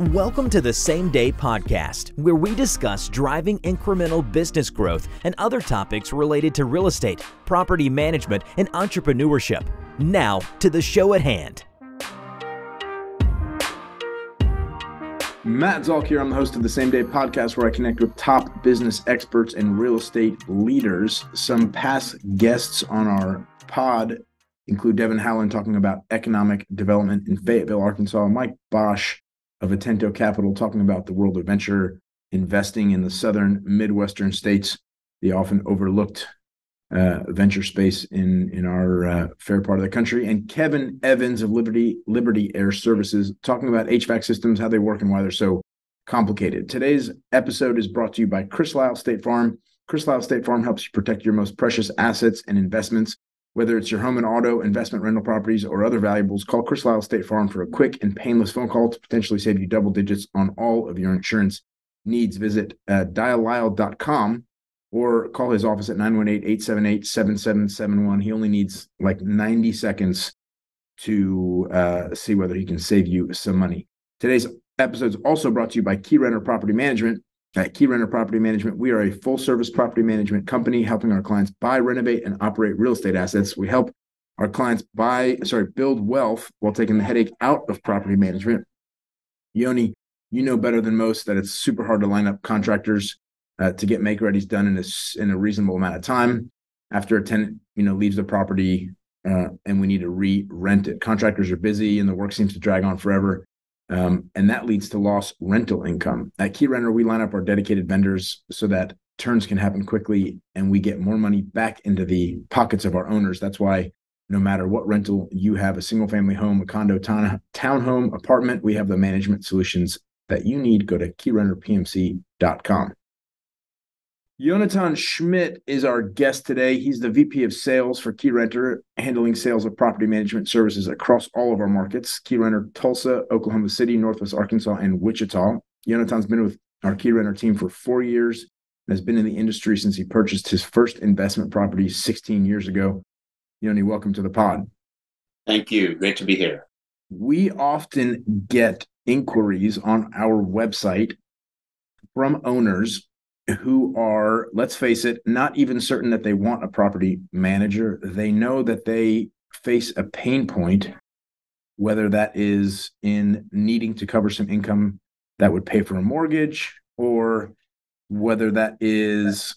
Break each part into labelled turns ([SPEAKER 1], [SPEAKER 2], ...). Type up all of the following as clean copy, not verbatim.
[SPEAKER 1] Welcome to the Same Day Podcast, where we discuss driving incremental business growth and other topics related to real estate, property management, and entrepreneurship. Now to the show at hand.
[SPEAKER 2] Matt Zalk here. I'm the host of the Same Day Podcast, where I connect with top business experts and real estate leaders. Some past guests on our pod include Devin Howland talking about economic development in Fayetteville, Arkansas, Mike Bosch of Atento Capital talking about the world of venture investing in the southern Midwestern states, the often overlooked venture space in our fair part of the country, and Kevin Evans of Liberty Air Services talking about HVAC systems, how they work, and why they're so complicated. Today's episode is brought to you by Chris Lyle State Farm. Chris Lyle State Farm helps you protect your most precious assets and investments. Whether it's your home and auto, investment rental properties, or other valuables, call Chris Lyle State Farm for a quick and painless phone call to potentially save you double digits on all of your insurance needs. Visit diallyle.com or call his office at 918-878-7771. He only needs like 90 seconds to see whether he can save you some money. Today's episode is also brought to you by Keyrenter Property Management. At Keyrenter Property Management, we are a full-service property management company helping our clients buy, renovate, and operate real estate assets. We help our clients build wealth while taking the headache out of property management. Yoni, you know better than most that it's super hard to line up contractors to get make-readies done in a reasonable amount of time after a tenant leaves the property and we need to re-rent it. Contractors are busy and the work seems to drag on forever. And that leads to lost rental income. At Keyrenter, we line up our dedicated vendors so that turns can happen quickly and we get more money back into the pockets of our owners. That's why no matter what rental you have, a single family home, a condo, townhome, apartment, we have the management solutions that you need. Go to keyrenterpmc.com. Yoni Schmidt is our guest today. He's the VP of Sales for Keyrenter, handling sales of property management services across all of our markets: Keyrenter, Tulsa, Oklahoma City, Northwest Arkansas, and Wichita. Yonatan's been with our Keyrenter team for 4 years and has been in the industry since he purchased his first investment property 16 years ago. Yoni, welcome to the pod.
[SPEAKER 3] Thank you. Great to be here.
[SPEAKER 2] We often get inquiries on our website from owners who are, let's face it, not even certain that they want a property manager. They know that they face a pain point, whether that is in needing to cover some income that would pay for a mortgage, or whether that is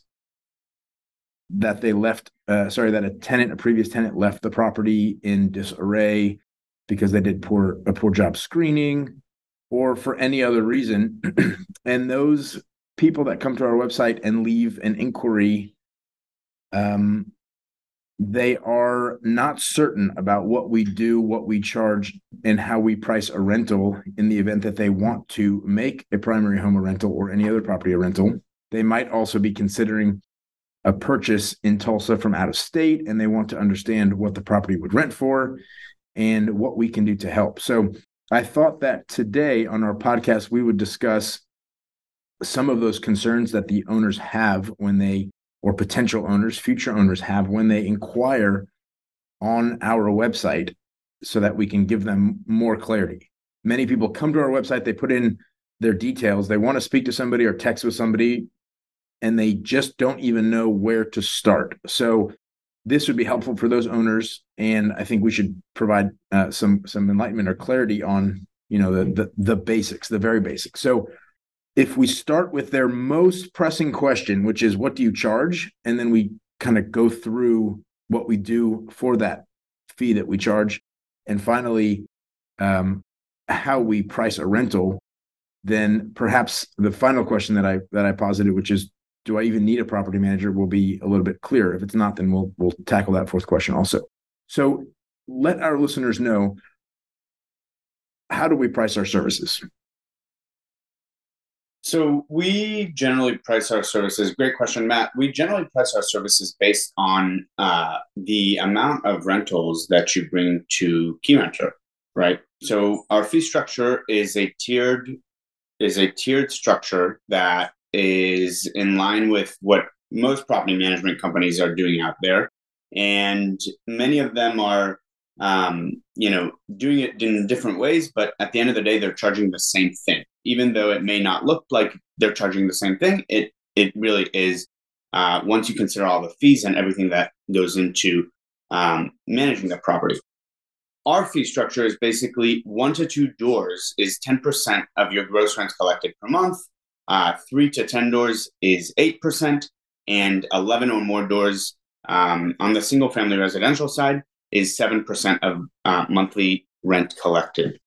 [SPEAKER 2] that they left, that a previous tenant left the property in disarray because they did a poor job screening, or for any other reason. And those people that come to our website and leave an inquiry, they are not certain about what we do, what we charge, and how we price a rental in the event that they want to make a primary home a rental or any other property a rental. They might also be considering a purchase in Tulsa from out of state, and they want to understand what the property would rent for and what we can do to help. So I thought that today on our podcast, we would discuss some of those concerns that the owners have or potential owners, future owners have when they inquire on our website, so that we can give them more clarity. Many people come to our website, they put in their details, they want to speak to somebody or text with somebody, and they just don't even know where to start. So this would be helpful for those owners, and I think we should provide some enlightenment or clarity on the basics, the very basics. So if we start with their most pressing question, which is, what do you charge? And then we kind of go through what we do for that fee that we charge. And finally, how we price a rental. Then perhaps the final question that I posited, which is, do I even need a property manager, will be a little bit clearer. If it's not, then we'll tackle that fourth question also. So let our listeners know, how do we price our services?
[SPEAKER 3] So we generally price our services. Great question, Matt. We generally price our services based on the amount of rentals that you bring to Keyrenter, right? So our fee structure is a tiered structure that is in line with what most property management companies are doing out there. And many of them are doing it in different ways, but at the end of the day, they're charging the same thing. Even though it may not look like they're charging the same thing, it really is. Once you consider all the fees and everything that goes into managing the property. Our fee structure is basically 1 to 2 doors is 10% of your gross rents collected per month. 3 to 10 doors is 8%, and 11 or more doors on the single family residential side is 7% of monthly rent collected.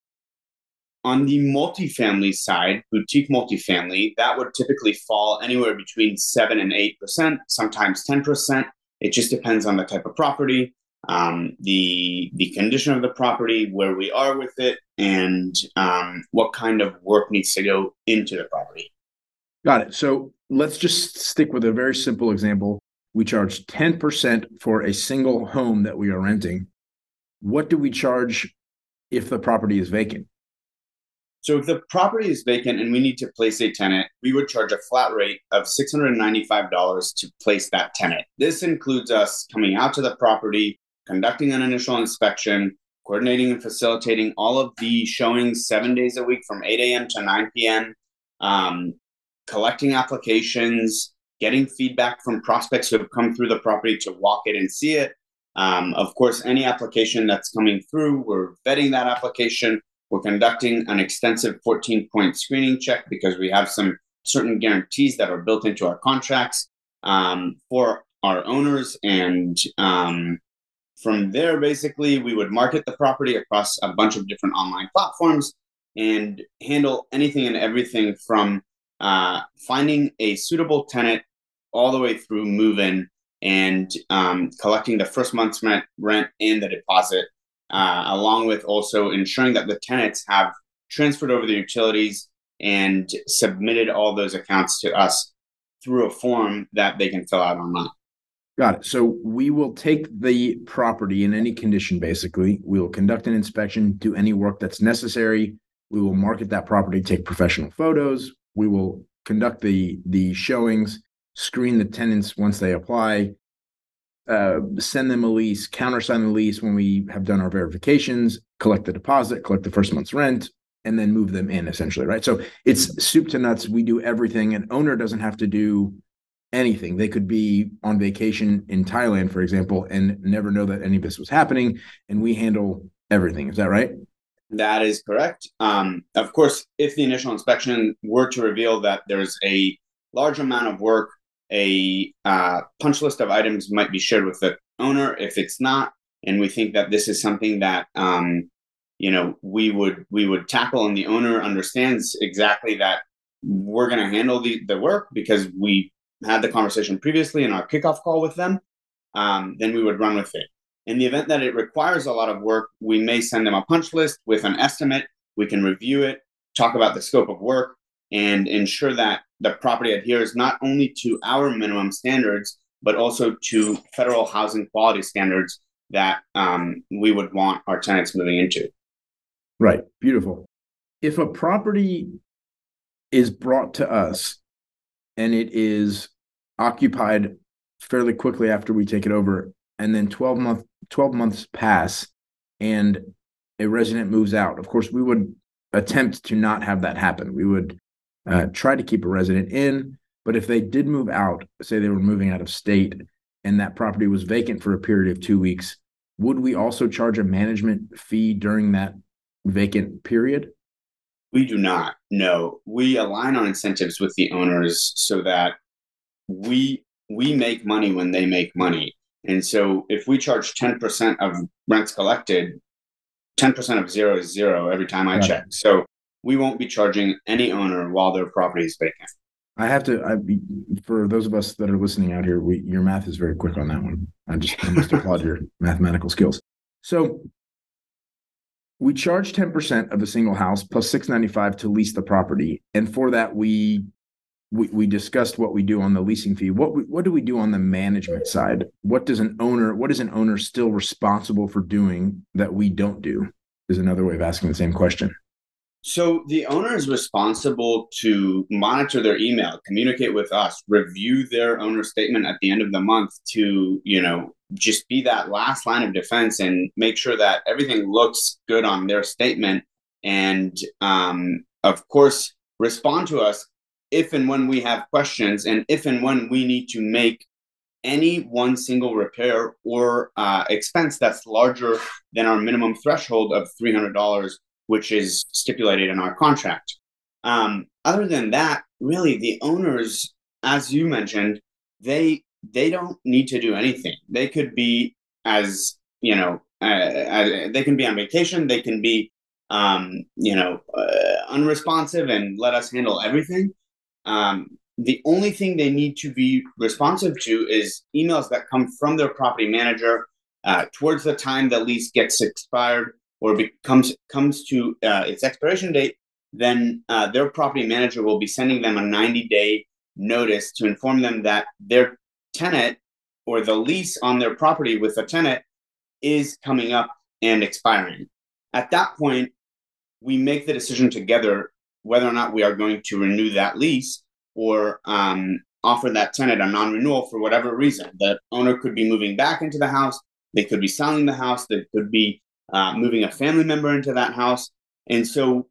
[SPEAKER 3] On the multifamily side, boutique multifamily, that would typically fall anywhere between 7 and 8%, sometimes 10%. It just depends on the type of property, the condition of the property, where we are with it, and what kind of work needs to go into the property.
[SPEAKER 2] Got it. So let's just stick with a very simple example. We charge 10% for a single home that we are renting. What do we charge if the property is vacant?
[SPEAKER 3] So if the property is vacant and we need to place a tenant, we would charge a flat rate of $695 to place that tenant. This includes us coming out to the property, conducting an initial inspection, coordinating and facilitating all of the showings 7 days a week from 8 a.m. to 9 p.m., collecting applications, getting feedback from prospects who have come through the property to walk it and see it. Of course, any application that's coming through, we're vetting that application. We're conducting an extensive 14-point screening check because we have some certain guarantees that are built into our contracts for our owners. And from there, basically, we would market the property across a bunch of different online platforms and handle anything and everything from finding a suitable tenant all the way through move-in and collecting the first month's rent and the deposit, along with also ensuring that the tenants have transferred over the utilities and submitted all those accounts to us through a form that they can fill out online.
[SPEAKER 2] Got it. So we will take the property in any condition, basically. We will conduct an inspection, do any work that's necessary. We will market that property, take professional photos. We will conduct the showings, screen the tenants once they apply, send them a lease, countersign the lease when we have done our verifications, collect the deposit, collect the first month's rent, and then move them in, essentially, right? So it's soup to nuts. We do everything. An owner doesn't have to do anything. They could be on vacation in Thailand, for example, and never know that any of this was happening, and we handle everything. Is that right?
[SPEAKER 3] That is correct. Of course, if the initial inspection were to reveal that there's a large amount of work, a punch list of items might be shared with the owner. If it's not, and we think that this is something that we would tackle, and the owner understands exactly that we're going to handle the work because we had the conversation previously in our kickoff call with them, then we would run with it. In the event that it requires a lot of work, we may send them a punch list with an estimate. We can review it, talk about the scope of work, and ensure that the property adheres not only to our minimum standards, but also to federal housing quality standards that we would want our tenants moving into.
[SPEAKER 2] Right. Beautiful. If a property is brought to us and it is occupied fairly quickly after we take it over, and then 12 months pass and a resident moves out, of course, we would attempt to not have that happen. We would try to keep a resident in, but if they did move out, say they were moving out of state and that property was vacant for a period of 2 weeks, would we also charge a management fee during that vacant period?
[SPEAKER 3] We do not. No, we align our incentives with the owners so that we make money when they make money. And so if we charge 10% of rents collected, 10% of zero is zero every time I check. So we won't be charging any owner while their property is vacant.
[SPEAKER 2] I have to, for those of us that are listening out here, your math is very quick on that one. I must applaud your mathematical skills. So we charge 10% of a single house plus $695 to lease the property. And for that, we discussed what we do on the leasing fee. What do we do on the management side? What is an owner still responsible for doing that we don't do? Is another way of asking the same question.
[SPEAKER 3] So the owner is responsible to monitor their email, communicate with us, review their owner statement at the end of the month to, just be that last line of defense and make sure that everything looks good on their statement. And of course, respond to us if and when we have questions and if and when we need to make any one single repair or expense that's larger than our minimum threshold of $300, which is stipulated in our contract. Other than that, really, the owners, as you mentioned, they don't need to do anything. They could be they can be on vacation. They can be unresponsive and let us handle everything. The only thing they need to be responsive to is emails that come from their property manager towards the time the lease gets expired or comes to its expiration date. Then their property manager will be sending them a 90-day notice to inform them that their tenant or the lease on their property with the tenant is coming up and expiring. At that point, we make the decision together whether or not we are going to renew that lease or offer that tenant a non-renewal for whatever reason. The owner could be moving back into the house. They could be selling the house. They could be moving a family member into that house. And so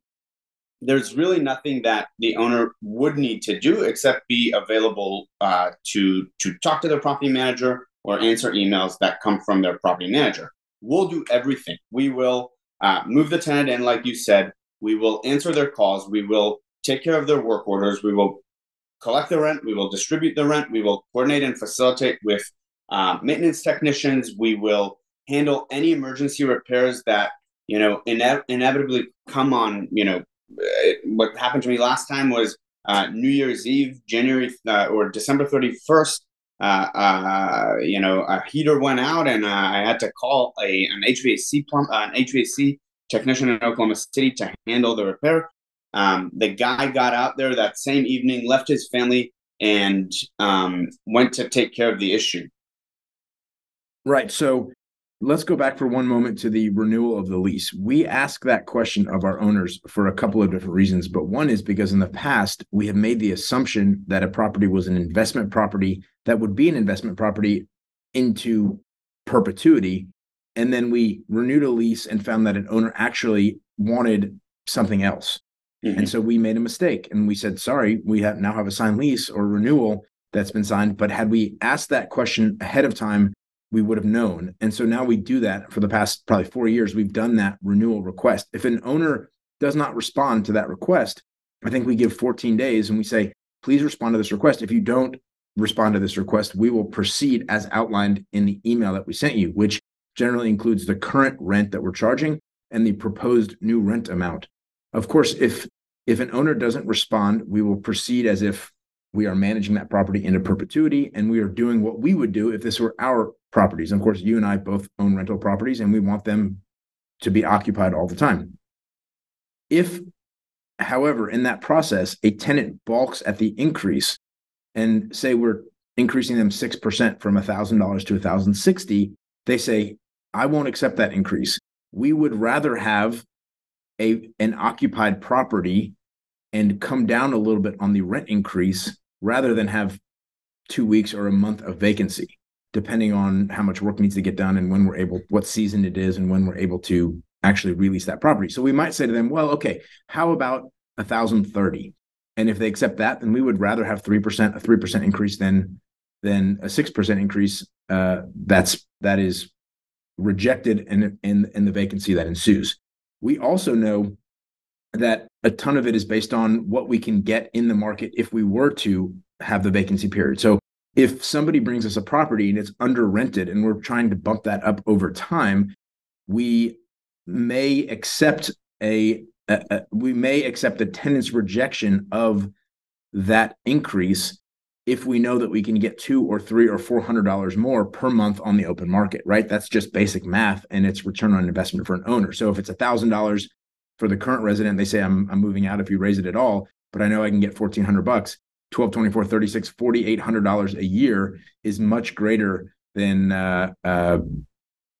[SPEAKER 3] there's really nothing that the owner would need to do except be available to talk to their property manager or answer emails that come from their property manager. We'll do everything. We will move the tenant in, like you said. We will answer their calls. We will take care of their work orders. We will collect the rent. We will distribute the rent. We will coordinate and facilitate with maintenance technicians. We will handle any emergency repairs that inevitably come on. What happened to me last time was New Year's Eve, January or December 31st. A heater went out, and I had to call an HVAC technician in Oklahoma City to handle the repair. The guy got out there that same evening, left his family, and went to take care of the issue.
[SPEAKER 2] Right. So let's go back for one moment to the renewal of the lease. We ask that question of our owners for a couple of different reasons, but one is because in the past, we have made the assumption that a property was an investment property that would be an investment property into perpetuity. And then we renewed a lease and found that an owner actually wanted something else. Mm-hmm. And so we made a mistake and we said, sorry, we now have a signed lease or renewal that's been signed. But had we asked that question ahead of time, we would have known. And so now we do that for the past probably 4 years. We've done that renewal request. If an owner does not respond to that request, I think we give 14 days and we say, please respond to this request. If you don't respond to this request, we will proceed as outlined in the email that we sent you, which generally includes the current rent that we're charging and the proposed new rent amount. Of course, if an owner doesn't respond, we will proceed as if we are managing that property into perpetuity and we are doing what we would do if this were our properties. And of course, you and I both own rental properties and we want them to be occupied all the time. If, however, in that process, a tenant balks at the increase and say we're increasing them 6% from $1,000 to $1,060, they say, I won't accept that increase. We would rather have an occupied property and come down a little bit on the rent increase rather than have 2 weeks or a month of vacancy, depending on how much work needs to get done and when what season it is and when we're able to actually release that property. So we might say to them, well, okay, how about $1,030? And if they accept that, then we would rather have a 3% increase than a 6% increase that is rejected in the vacancy that ensues. We also know that a ton of it is based on what we can get in the market if we were to have the vacancy period. So if somebody brings us a property and it's under rented and we're trying to bump that up over time, we may accept the tenant's rejection of that increase if we know that we can get $200 or $300 or $400 more per month on the open market, right? That's just basic math and it's return on investment for an owner. So if it's $1,000 for the current resident, they say, I'm moving out if you raise it at all, but I know I can get $1,400, $12, $24, $36, $4,800 a year is much greater than the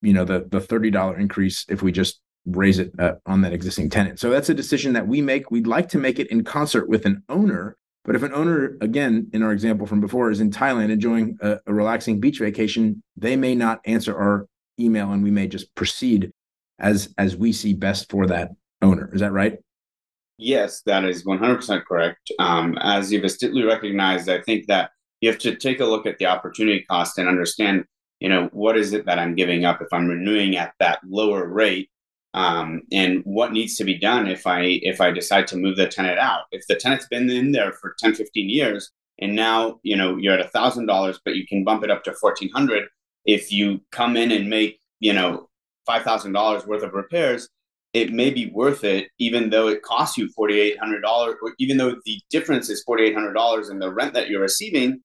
[SPEAKER 2] $30 increase if we just raise it on that existing tenant. So that's a decision that we make. We'd like to make it in concert with an owner. But if an owner, again, in our example from before, is in Thailand enjoying a relaxing beach vacation, they may not answer our email, and we may just proceed as we see best for that owner. Is that right?
[SPEAKER 3] Yes, that is 100% correct. As you've astutely recognized, I think that you have to take a look at the opportunity cost and understand, what is it that I'm giving up if I'm renewing at that lower rate, and what needs to be done if I decide to move the tenant out. If the tenant's been in there for 10, 15 years, and now, you're at $1,000, but you can bump it up to $1,400. If you come in and make, $5,000 worth of repairs, it may be worth it, even though it costs you $4,800, or even though the difference is $4,800 in the rent that you're receiving,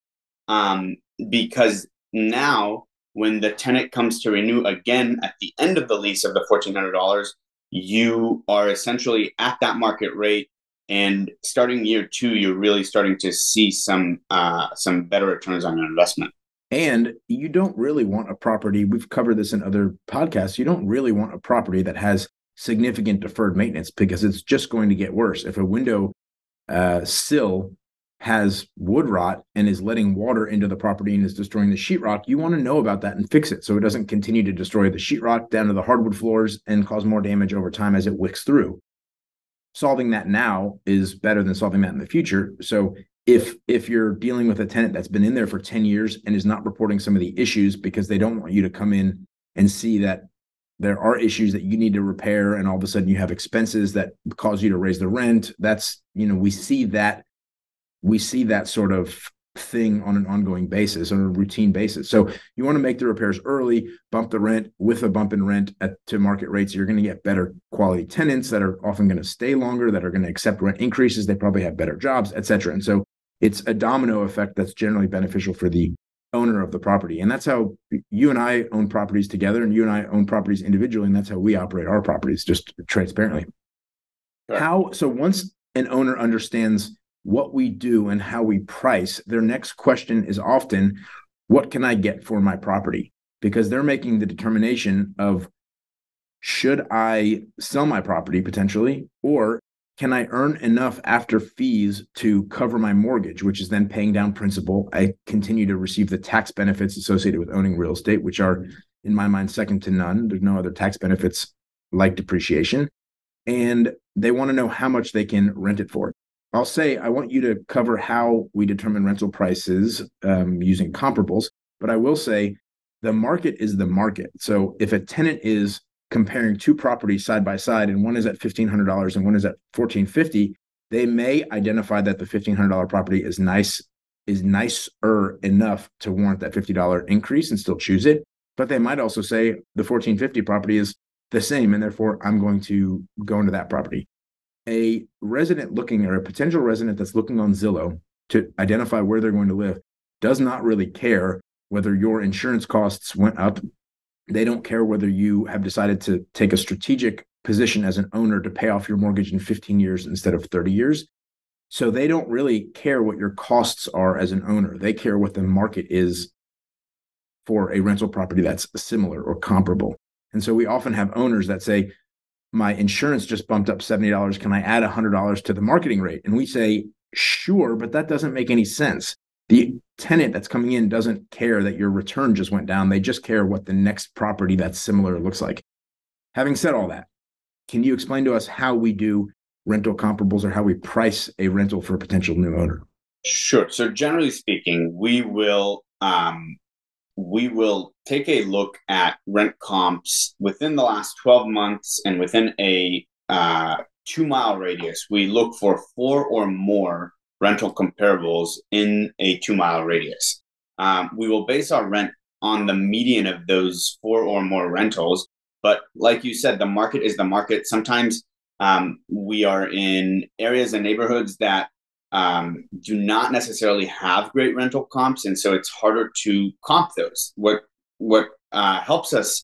[SPEAKER 3] because now when the tenant comes to renew again at the end of the lease of the $1,400, you are essentially at that market rate. And starting year 2, you're really starting to see some better returns on your investment.
[SPEAKER 2] And you don't really want a property, we've covered this in other podcasts, you don't really want a property that has significant deferred maintenance, because it's just going to get worse. If a window sill has wood rot and is letting water into the property and is destroying the sheetrock, you want to know about that and fix it so it doesn't continue to destroy the sheetrock down to the hardwood floors and cause more damage over time as it wicks through. Solving that now is better than solving that in the future. So if you're dealing with a tenant that's been in there for 10 years and is not reporting some of the issues because they don't want you to come in and see that there are issues that you need to repair, and all of a sudden you have expenses that cause you to raise the rent, that's, we see that sort of thing on an ongoing basis, on a routine basis. So you want to make the repairs early, bump the rent with a bump in rent to market rates. You're going to get better quality tenants that are often going to stay longer, that are going to accept rent increases. They probably have better jobs, et cetera. And so it's a domino effect that's generally beneficial for the owner of the property. And that's how you and I own properties together, and you and I own properties individually. And that's how we operate our properties, just transparently. Sure. So once an owner understands what we do and how we price, their next question is often, what can I get for my property? Because they're making the determination of, should I sell my property potentially, or can I earn enough after fees to cover my mortgage, which is then paying down principal? I continue to receive the tax benefits associated with owning real estate, which are, in my mind, second to none. There's no other tax benefits like depreciation. And they want to know how much they can rent it for. I'll say, I want you to cover how we determine rental prices using comparables, but I will say the market is the market. So if a tenant is comparing two properties side by side, and one is at $1,500 and one is at $1,450, they may identify that the $1,500 property is nicer enough to warrant that $50 increase and still choose it. But they might also say the $1,450 property is the same, and therefore I'm going to go into that property. A resident looking, or a potential resident that's looking on Zillow to identify where they're going to live, does not really care whether your insurance costs went up. They don't care whether you have decided to take a strategic position as an owner to pay off your mortgage in 15 years instead of 30 years. So they don't really care what your costs are as an owner. They care what the market is for a rental property that's similar or comparable. And so we often have owners that say, my insurance just bumped up $70. Can I add $100 to the marketing rate? And we say, sure, but that doesn't make any sense. The tenant that's coming in doesn't care that your return just went down. They just care what the next property that's similar looks like. Having said all that, can you explain to us how we do rental comparables, or how we price a rental for a potential new owner?
[SPEAKER 3] Sure. So generally speaking, we will take a look at rent comps within the last 12 months and within a 2-mile radius. We look for 4 or more rental comparables in a 2-mile radius. We will base our rent on the median of those 4 or more rentals. But like you said, the market is the market. Sometimes we are in areas and neighborhoods that do not necessarily have great rental comps, and so it's harder to comp those. What helps us,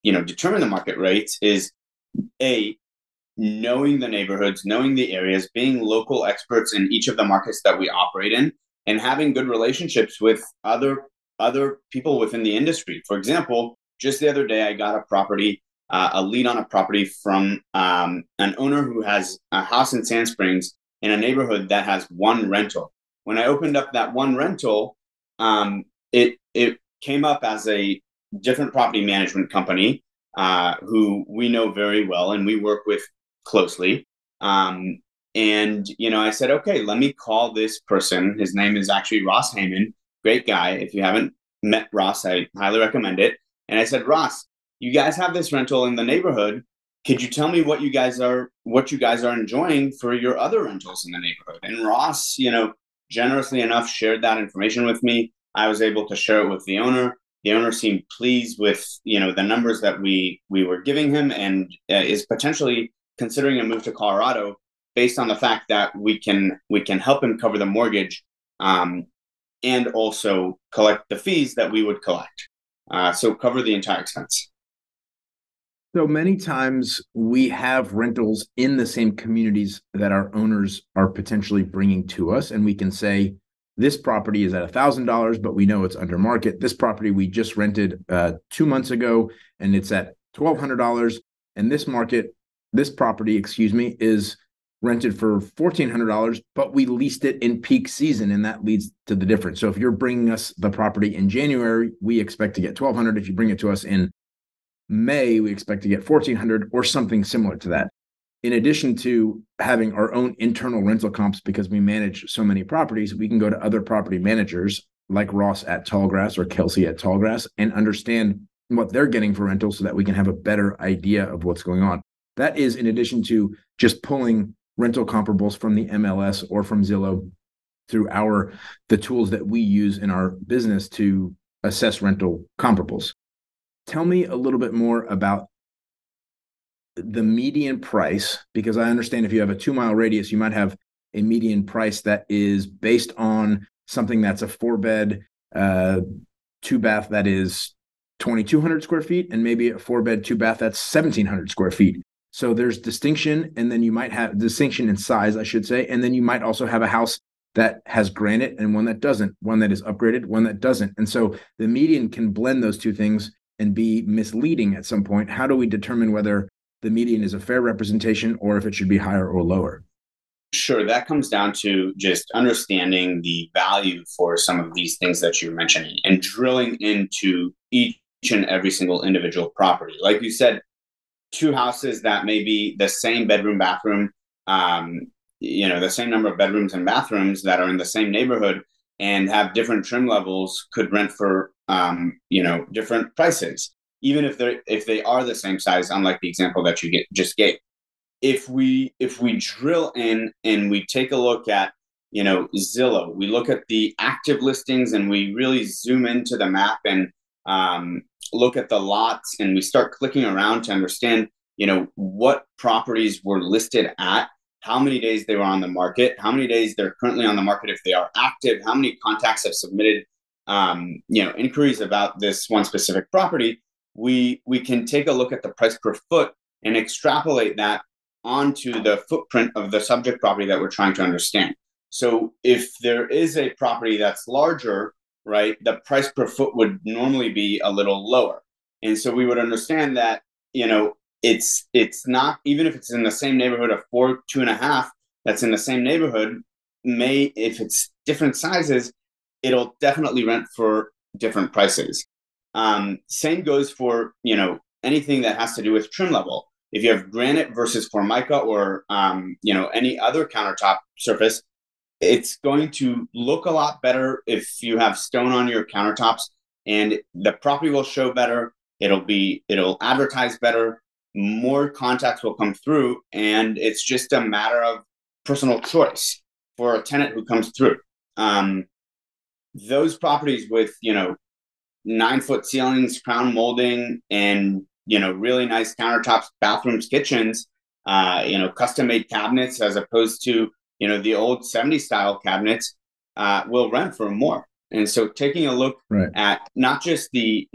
[SPEAKER 3] determine the market rates is knowing the neighborhoods, knowing the areas, being local experts in each of the markets that we operate in, and having good relationships with other people within the industry. For example, just the other day, I got a property a lead on a property from an owner who has a house in Sand Springs in a neighborhood that has one rental. When I opened up that one rental, it came up as a different property management company who we know very well and we work with closely. And I said, okay, let me call this person. His name is actually Ross Heyman, great guy. If you haven't met Ross, I highly recommend it. And I said, Ross, you guys have this rental in the neighborhood. Could you tell me what you guys are enjoying for your other rentals in the neighborhood? And Ross, generously enough, shared that information with me. I was able to share it with the owner. The owner seemed pleased with the numbers that we were giving him, and is potentially considering a move to Colorado based on the fact that we can help him cover the mortgage, and also collect the fees that we would collect. So cover the entire expense.
[SPEAKER 2] So many times we have rentals in the same communities that our owners are potentially bringing to us, and we can say, this property is at $1,000, but we know it's under market. This property we just rented 2 months ago, and it's at $1,200. And this property, is rented for $1,400, but we leased it in peak season, and that leads to the difference. So if you're bringing us the property in January, we expect to get $1,200. If you bring it to us in May, we expect to get $1,400 or something similar to that. In addition to having our own internal rental comps, because we manage so many properties, we can go to other property managers like Ross at Tallgrass or Kelsey at Tallgrass and understand what they're getting for rental so that we can have a better idea of what's going on. That is in addition to just pulling rental comparables from the MLS or from Zillow through the tools that we use in our business to assess rental comparables. Tell me a little bit more about the median price, because I understand if you have a 2-mile radius, you might have a median price that is based on something that's a 4-bed, 2-bath that is 2,200 square feet, and maybe a 4-bed, 2-bath that's 1,700 square feet. So there's distinction, and then you might have distinction in size, I should say, and then you might also have a house that has granite and one that doesn't, one that is upgraded, one that doesn't. And so the median can blend those two things and be misleading at some point. How do we determine whether the median is a fair representation or if it should be higher or lower?
[SPEAKER 3] Sure. That comes down to just understanding the value for some of these things that you're mentioning and drilling into each and every single individual property. Like you said, 2 houses that may be the same bedroom, bathroom, the same number of bedrooms and bathrooms that are in the same neighborhood and have different trim levels could rent for, different prices, even if they are the same size, unlike the example that you just gave. If we drill in and we take a look at, Zillow, we look at the active listings and we really zoom into the map and look at the lots, and we start clicking around to understand, what properties were listed at, how many days they were on the market, how many days they're currently on the market if they are active, how many contacts have submitted, inquiries about this one specific property. We can take a look at the price per foot and extrapolate that onto the footprint of the subject property that we're trying to understand. So if there is a property that's larger, right, the price per foot would normally be a little lower. And so we would understand that, it's not, even if it's in the same neighborhood of 4, 2.5, that's in the same neighborhood, if it's different sizes, it'll definitely rent for different prices. Same goes for, anything that has to do with trim level. If you have granite versus Formica or, any other countertop surface, it's going to look a lot better if you have stone on your countertops, and the property will show better. It'll advertise better. More contacts will come through, and it's just a matter of personal choice for a tenant who comes through. Those properties with, 9-foot ceilings, crown molding, and, really nice countertops, bathrooms, kitchens, custom-made cabinets as opposed to, the old 70s style cabinets, will rent for more. And so taking a look at not just the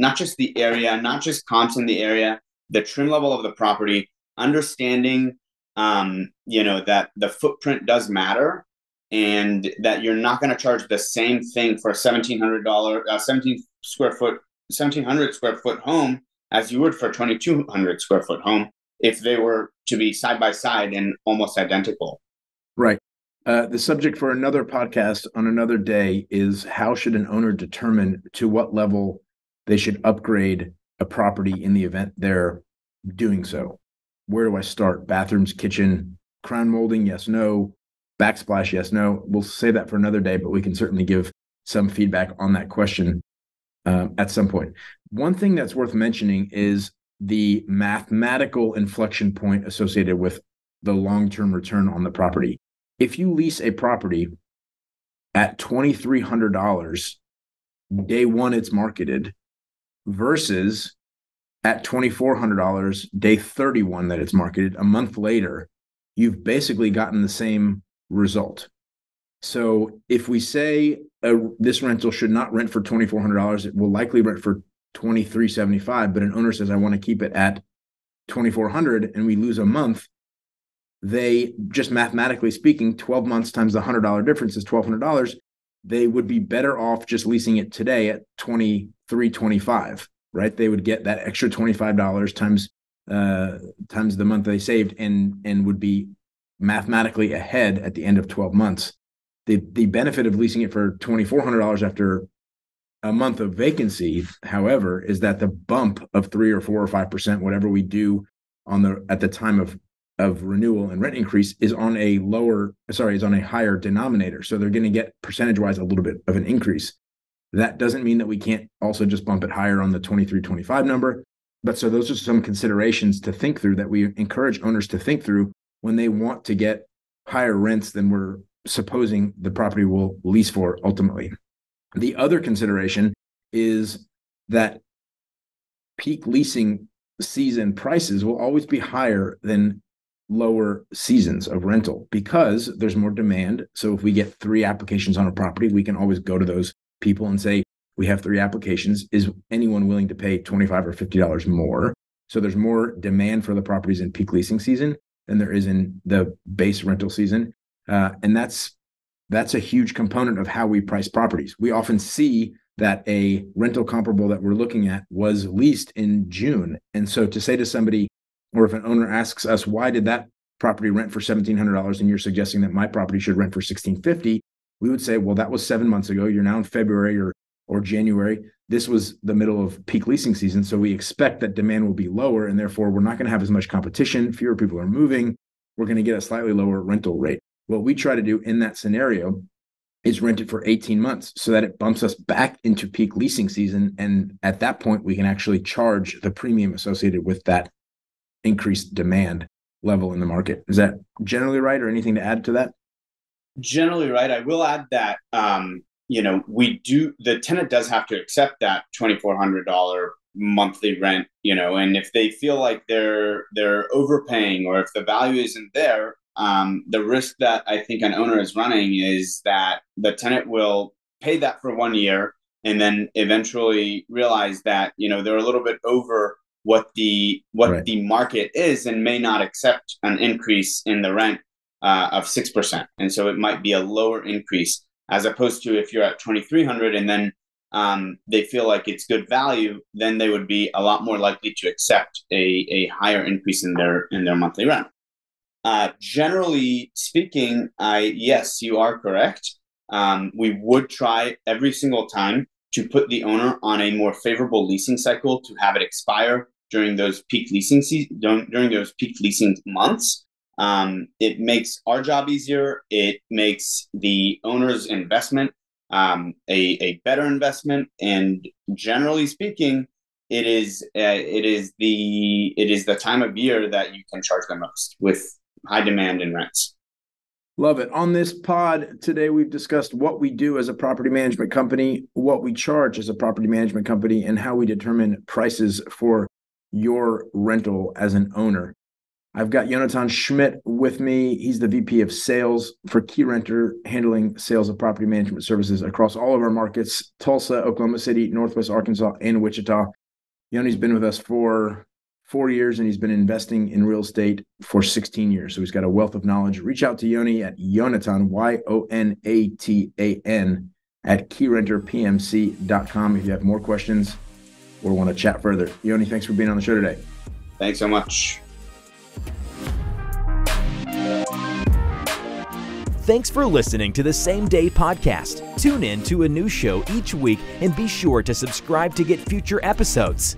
[SPEAKER 3] area, not just comps in the area, the trim level of the property, understanding, that the footprint does matter, and that you're not going to charge the same thing for a $1,700, 1,700 square foot home as you would for a 2,200 square foot home if they were to be side by side and almost identical.
[SPEAKER 2] Right. The subject for another podcast on another day is how should an owner determine to what level they should upgrade a property in the event they're doing so. Where do I start? Bathrooms, kitchen, crown molding, yes, no. Backsplash, yes, no. We'll save that for another day, but we can certainly give some feedback on that question at some point. One thing that's worth mentioning is the mathematical inflection point associated with the long-term return on the property. If you lease a property at $2,300, day one it's marketed, versus at $2,400, day 31 that it's marketed, a month later, you've basically gotten the same result. So if we say this rental should not rent for $2,400, it will likely rent for $2,375, but an owner says, I want to keep it at $2,400, and we lose a month, they, just mathematically speaking, 12 months times the $100 difference is $1,200. They would be better off just leasing it today at $2,325, right? They would get that extra $25 times the month they saved, and would be mathematically ahead at the end of 12 months. The benefit of leasing it for $2,400 after a month of vacancy, however, is that the bump of 3 or 4 or 5%, whatever we do at the time of renewal and rent increase, is on a higher denominator. So they're going to get percentage-wise a little bit of an increase. That doesn't mean that we can't also just bump it higher on the 2325 number. But so those are some considerations to think through that we encourage owners to think through when they want to get higher rents than we're supposing the property will lease for ultimately. The other consideration is that peak leasing season prices will always be higher than lower seasons of rental because there's more demand. So if we get 3 applications on a property, we can always go to those people and say, we have 3 applications. Is anyone willing to pay $25 or $50 more? So there's more demand for the properties in peak leasing season than there is in the base rental season. And that's a huge component of how we price properties. We often see that a rental comparable that we're looking at was leased in June. And so to say to somebody, or if an owner asks us, why did that property rent for $1,700 and you're suggesting that my property should rent for $1,650, we would say, well, that was 7 months ago. You're now in February or January. This was the middle of peak leasing season. So we expect that demand will be lower, and therefore we're not going to have as much competition. Fewer people are moving. We're going to get a slightly lower rental rate. What we try to do in that scenario is rent it for 18 months so that it bumps us back into peak leasing season. And at that point, we can actually charge the premium associated with that increased demand level in the market. Is that generally right, or anything to add to that?
[SPEAKER 3] Generally right. I will add that, the tenant does have to accept that $2,400 monthly rent, and if they feel like they're overpaying, or if the value isn't there, the risk that I think an owner is running is that the tenant will pay that for 1 year and then eventually realize that, they're a little bit over what the market is and may not accept an increase in the rent of 6%. And so it might be a lower increase, as opposed to if you're at 2,300 and then they feel like it's good value, then they would be a lot more likely to accept a higher increase in their monthly rent. Generally speaking, yes, you are correct. We would try every single time to put the owner on a more favorable leasing cycle, to have it expire during those peak leasing during those peak leasing months. It makes our job easier. It makes the owner's investment a better investment, and generally speaking, it is the time of year that you can charge the most with high demand in rents.
[SPEAKER 2] Love it. On this pod today, we've discussed what we do as a property management company, what we charge as a property management company, and how we determine prices for your rental as an owner. I've got Yoni Schmidt with me. He's the VP of Sales for Keyrenter, handling sales of property management services across all of our markets: Tulsa, Oklahoma City, Northwest Arkansas, and Wichita. Yoni's been with us for 4 years, and he's been investing in real estate for 16 years. So he's got a wealth of knowledge. Reach out to Yoni at Yonatan, Yonatan, at KeyrenterPMC.com if you have more questions or want to chat further. Yoni, thanks for being on the show today.
[SPEAKER 3] Thanks so much.
[SPEAKER 1] Thanks for listening to the Same Day Podcast. Tune in to a new show each week and be sure to subscribe to get future episodes.